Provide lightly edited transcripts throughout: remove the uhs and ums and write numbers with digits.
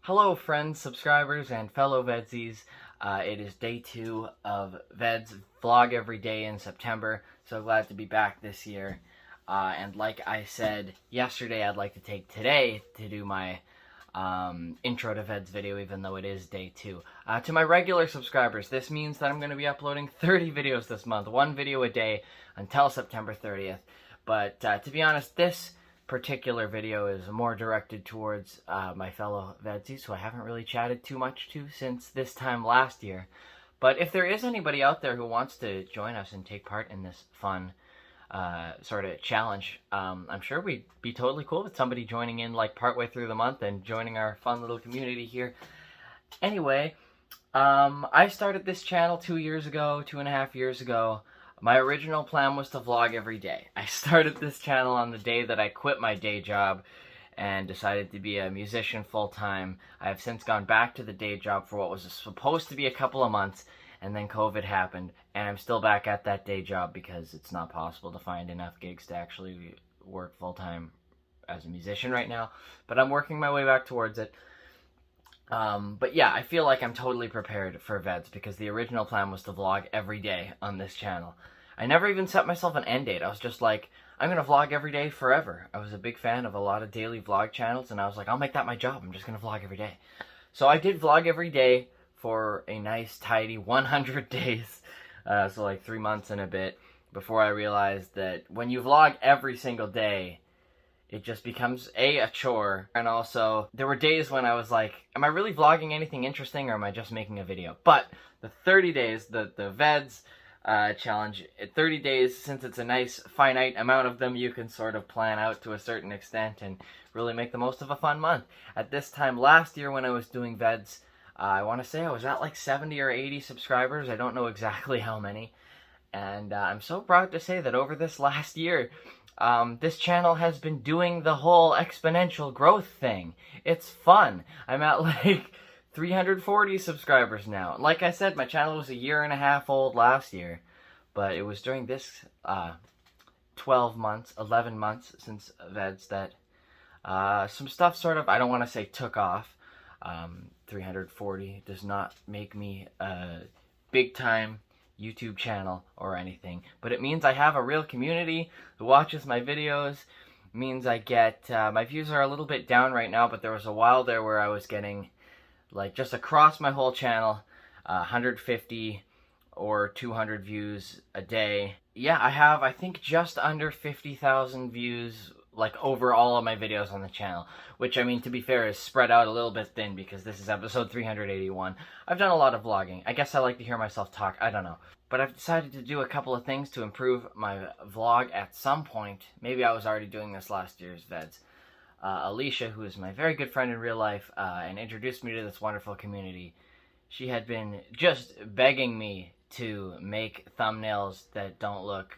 Hello friends, subscribers, and fellow VEDSies. It is day 2 of VEDS vlog every day in September. So glad to be back this year. And like I said yesterday, I'd like to take today to do my intro to VEDS video, even though it is day 2. To my regular subscribers, this means that I'm going to be uploading 30 videos this month, one video a day until September 30th. But to be honest, this particular video is more directed towards my fellow VEDSies, who I haven't really chatted too much to since this time last year. But if there is anybody out there who wants to join us and take part in this fun sort of challenge, I'm sure we'd be totally cool with somebody joining in like partway through the month and joining our fun little community here. Anyway, I started this channel 2.5 years ago. My original plan was to vlog every day. I started this channel on the day that I quit my day job and decided to be a musician full-time. I have since gone back to the day job for what was supposed to be a couple of months, and then COVID happened, and I'm still back at that day job because it's not possible to find enough gigs to actually work full-time as a musician right now. But I'm working my way back towards it. But yeah, I feel like I'm totally prepared for VEDS because the original plan was to vlog every day on this channel. I never even set myself an end date. I was just like, I'm going to vlog every day forever. I was a big fan of a lot of daily vlog channels, and I was like, I'll make that my job. I'm just going to vlog every day. So I did vlog every day for a nice, tidy 100 days. So like 3 months and a bit before I realized that when you vlog every single day, it just becomes a chore. And also, there were days when I was like, am I really vlogging anything interesting, or am I just making a video? But the 30 days, the VEDS challenge, at 30 days, since it's a nice finite amount of them, you can sort of plan out to a certain extent and really make the most of a fun month. At this time last year when I was doing VEDS, I want to say I was at like 70 or 80 subscribers. I don't know exactly how many. And I'm so proud to say that over this last year, this channel has been doing the whole exponential growth thing. It's fun. I'm at like 340 subscribers now. Like I said, my channel was 1.5 years old last year, but it was during this 11 months since VEDS that some stuff sort of, I don't want to say took off. 340 does not make me a big time YouTube channel or anything, but it means I have a real community who watches my videos. It means I get, my views are a little bit down right now, but there was a while there where I was getting, like, just across my whole channel, 150 or 200 views a day. Yeah, I have, I think, just under 50,000 views, like, over all of my videos on the channel, which, I mean, to be fair, is spread out a little bit thin because this is episode 381. I've done a lot of vlogging. I guess I like to hear myself talk. I don't know. But I've decided to do a couple of things to improve my vlog at some point. Maybe I was already doing this last year's VEDS. Alicia, who is my very good friend in real life, and introduced me to this wonderful community. She had been just begging me to make thumbnails that don't look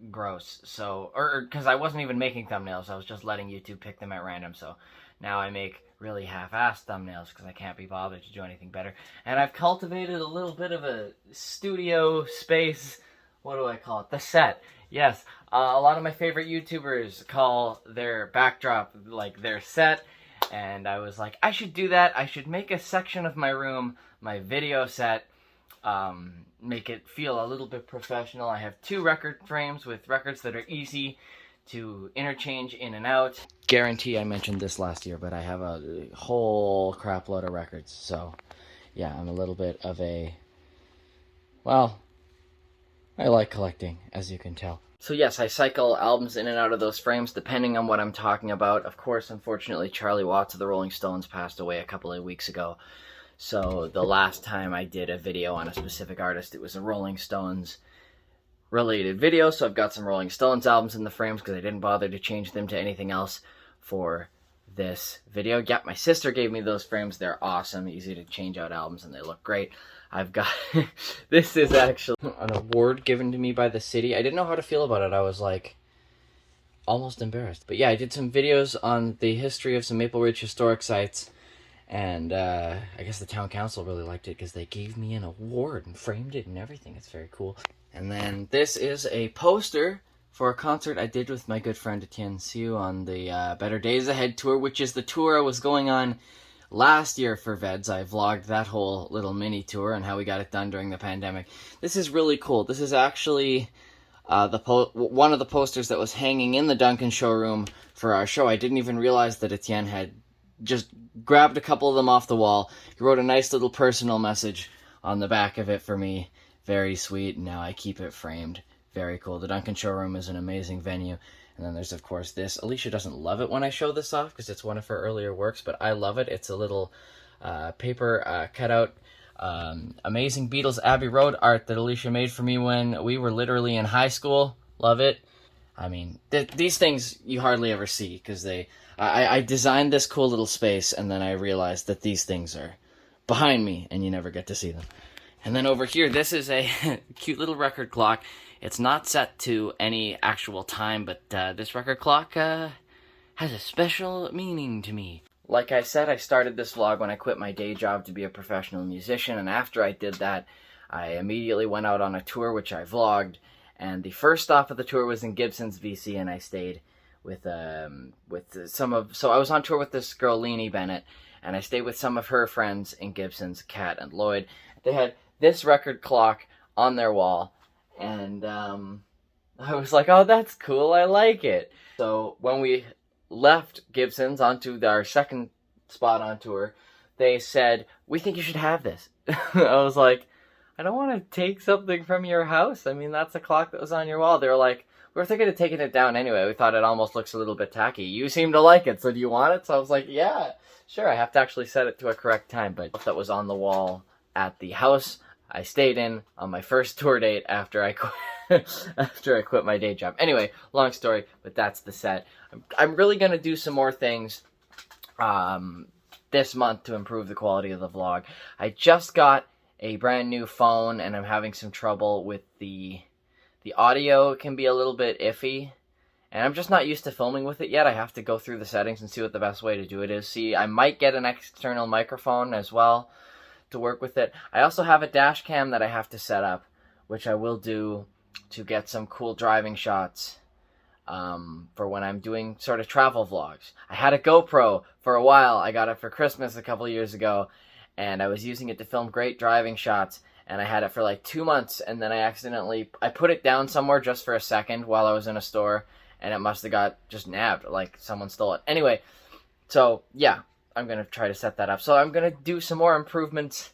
gross. So, or because I wasn't even making thumbnails, I was just letting YouTube pick them at random. So now I make really half-assed thumbnails because I can't be bothered to do anything better. And I've cultivated a little bit of a studio space. What do I call it? The set. Yes, a lot of my favorite YouTubers call their backdrop like their set, and I was like, I should do that. I should make a section of my room my video set, make it feel a little bit professional. I have 2 record frames with records that are easy to interchange in and out. Guarantee I mentioned this last year, but I have a whole crap load of records, so yeah, I'm a little bit of a, well, I like collecting, as you can tell. So yes, I cycle albums in and out of those frames depending on what I'm talking about. Of course, unfortunately, Charlie Watts of the Rolling Stones passed away a couple of weeks ago. So the last time I did a video on a specific artist, it was a Rolling Stones related video. So I've got some Rolling Stones albums in the frames because I didn't bother to change them to anything else for this video. Yeah, my sister gave me those frames. They're awesome, easy to change out albums, and they look great. I've got, this is actually an award given to me by the city. I didn't know how to feel about it. I was like, almost embarrassed. But yeah, I did some videos on the history of some Maple Ridge historic sites, and I guess the town council really liked it because they gave me an award and framed it and everything. It's very cool. And then this is a poster for a concert I did with my good friend Etienne Siu on the Better Days Ahead tour, which is the tour I was going on last year for VEDS, I vlogged that whole little mini tour and how we got it done during the pandemic. This is really cool. This is actually one of the posters that was hanging in the Duncan showroom for our show. I didn't even realize that Etienne had just grabbed a couple of them off the wall. He wrote a nice little personal message on the back of it for me. Very sweet, and now I keep it framed. Very cool. The Duncan showroom is an amazing venue. And then there's, of course, this. Alicia doesn't love it when I show this off because it's one of her earlier works, but I love it. It's a little paper cutout, amazing Beatles Abbey Road art that Alicia made for me when we were literally in high school. Love it. I mean, these things you hardly ever see because I designed this cool little space, and then I realized that these things are behind me, and you never get to see them. And then over here, this is a cute little record clock. It's not set to any actual time, but this record clock has a special meaning to me. Like I said, I started this vlog when I quit my day job to be a professional musician, and after I did that, I immediately went out on a tour, which I vlogged, and the first stop of the tour was in Gibson's, BC, and I stayed with so I was on tour with this girl, Leanie Bennett, and I stayed with some of her friends in Gibson's, Kat and Lloyd. They had this record clock on their wall, and I was like, oh, that's cool, I like it. So when we left Gibson's onto our second spot on tour, they said, we think you should have this. I was like, I don't want to take something from your house. I mean, that's a clock that was on your wall. They were like, we were thinking of taking it down anyway. We thought it almost looks a little bit tacky. You seem to like it, so do you want it? So I was like, yeah, sure. I have to actually set it to a correct time, but that was on the wall at the house I stayed in on my first tour date after I quit my day job. Anyway, long story, but that's the set. I'm really going to do some more things this month to improve the quality of the vlog. I just got a brand new phone, and I'm having some trouble with the audio. It can be a little bit iffy, and I'm just not used to filming with it yet. I have to go through the settings and see what the best way to do it is. See, I might get an external microphone as well to work with it. I also have a dash cam that I have to set up, which I will do to get some cool driving shots for when I'm doing sort of travel vlogs. I had a GoPro for a while. I got it for Christmas a couple years ago, and I was using it to film great driving shots, and I had it for like 2 months, and then I put it down somewhere just for a second while I was in a store, and it must have got just nabbed, like someone stole it. Anyway, so yeah, I'm going to try to set that up. So I'm going to do some more improvements,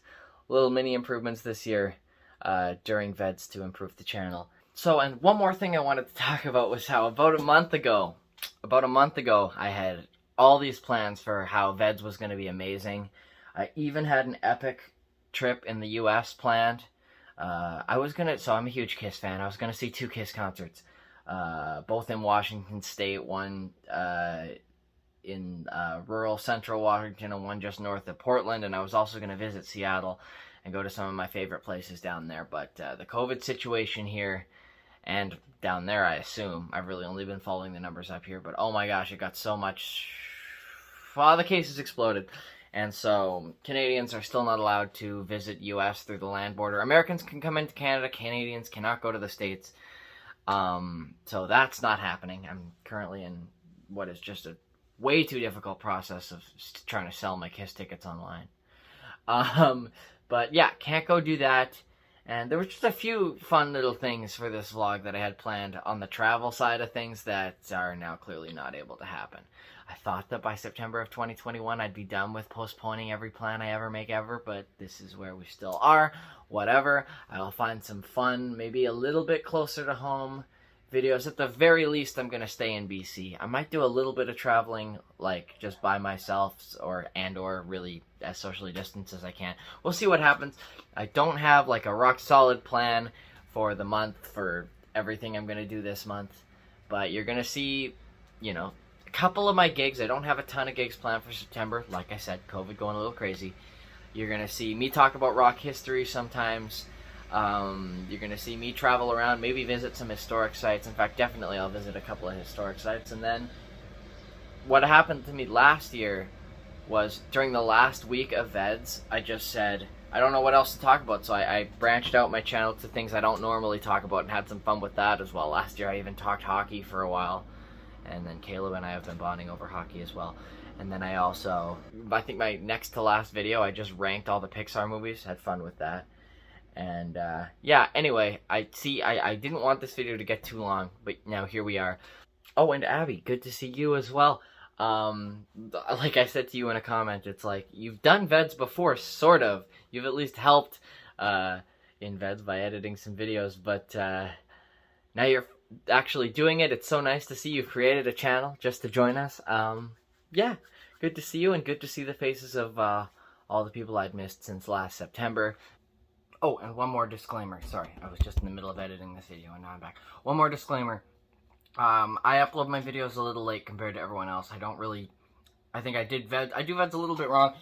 little mini improvements this year during VEDS to improve the channel. So, and one more thing I wanted to talk about was how about a month ago, I had all these plans for how VEDS was going to be amazing. I even had an epic trip in the US planned. So I'm a huge Kiss fan. I was going to see 2 Kiss concerts, both in Washington State, one in rural central Washington and one just north of Portland, and I was also going to visit Seattle and go to some of my favorite places down there, but the COVID situation here and down there, I assume, I've really only been following the numbers up here, but oh my gosh, it got so much, all the cases exploded, and so Canadians are still not allowed to visit US through the land border. Americans can come into Canada, Canadians cannot go to the States, so that's not happening. I'm currently in what is just a way too difficult process of trying to sell my Kiss tickets online. But yeah, can't go do that. And there were just a few fun little things for this vlog that I had planned on the travel side of things that are now clearly not able to happen. I thought that by September of 2021 I'd be done with postponing every plan I ever make ever, but this is where we still are. Whatever. I'll find some fun, maybe a little bit closer to home videos. At the very least, I'm going to stay in BC. I might do a little bit of traveling, like just by myself or really as socially distanced as I can. We'll see what happens. I don't have like a rock solid plan for the month for everything I'm going to do this month, but you're going to see, you know, a couple of my gigs. I don't have a ton of gigs planned for September. Like I said, COVID going a little crazy. You're going to see me talk about rock history sometimes. You're going to see me travel around, maybe visit some historic sites. In fact, definitely I'll visit a couple of historic sites. And then what happened to me last year was during the last week of VEDS, I just said, I don't know what else to talk about. So I branched out my channel to things I don't normally talk about and had some fun with that as well. Last year I even talked hockey for a while. And then Caleb and I have been bonding over hockey as well. And then I think my next to last video, I just ranked all the Pixar movies. Had fun with that. And yeah, anyway, I didn't want this video to get too long, but now here we are. Oh, and Abby, good to see you as well. Like I said to you in a comment, it's like, you've done VEDS before, sort of. You've at least helped in VEDS by editing some videos, but now you're actually doing it. It's so nice to see you've created a channel just to join us. Yeah, good to see you, and good to see the faces of all the people I'd missed since last September. Oh, and one more disclaimer. Sorry, I was just in the middle of editing this video, and now I'm back. One more disclaimer. I upload my videos a little late compared to everyone else. I think I do VEDS a little bit wrong.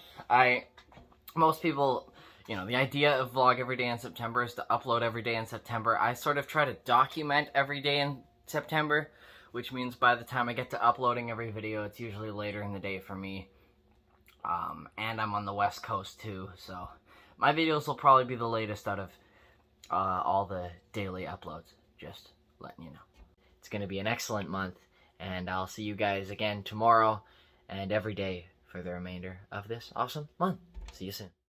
Most people, you know, the idea of vlog every day in September is to upload every day in September. I sort of try to document every day in September, which means by the time I get to uploading every video, it's usually later in the day for me. And I'm on the West Coast too, so my videos will probably be the latest out of all the daily uploads, just letting you know. It's going to be an excellent month, and I'll see you guys again tomorrow and every day for the remainder of this awesome month. See you soon.